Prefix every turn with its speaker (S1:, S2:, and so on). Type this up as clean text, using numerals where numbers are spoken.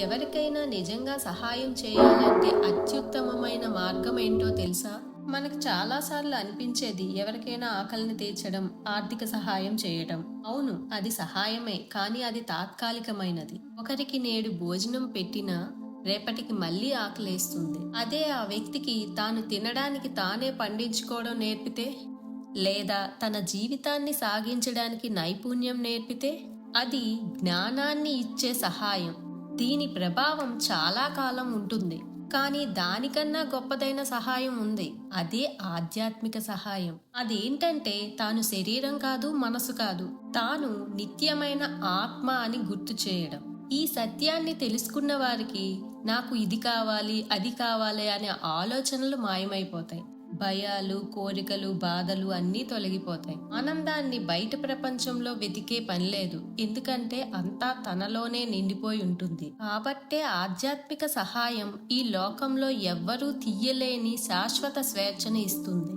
S1: ఎవరికైనా నిజంగా సహాయం చేయాలంటే అత్యుత్తమమైన మార్గం ఏంటో తెలుసా? మనకు చాలాసార్లు అనిపించేది ఎవరికైనా ఆకలిని తీర్చడం, ఆర్థిక సహాయం చేయడం. అవును, అది సహాయమే, కానీ అది తాత్కాలికమైనది. ఒకరికి నేడు భోజనం పెట్టినా రేపటికి మళ్ళీ ఆకలేస్తుంది. అదే ఆ వ్యక్తికి తాను తినడానికి తానే పండించుకోవడం నేర్పితే, లేదా తన జీవితాన్ని సాగించడానికి నైపుణ్యం నేర్పితే, అది జ్ఞానాన్ని ఇచ్చే సహాయం. దీని ప్రభావం చాలా కాలం ఉంటుంది. కానీ దానికన్నా గొప్పదైన సహాయం ఉంది. అదే ఆధ్యాత్మిక సహాయం. అదేంటంటే తాను శరీరం కాదు, మనసు కాదు, తాను నిత్యమైన ఆత్మ అని గుర్తు చేయడం. ఈ సత్యాన్ని తెలుసుకున్న వారికి నాకు ఇది కావాలి, అది కావాలి అనే ఆలోచనలు మాయమైపోతాయి. భయాలు, కోరికలు, బాధలు అన్నీ తొలగిపోతాయి. ఆనందాన్ని బయట ప్రపంచంలో వెతికే పని లేదు, ఎందుకంటే అంతా తనలోనే నిండిపోయి ఉంటుంది. కాబట్టే ఆధ్యాత్మిక సహాయం ఈ లోకంలో ఎవ్వరూ తీయలేని శాశ్వత స్వేచ్ఛను ఇస్తుంది.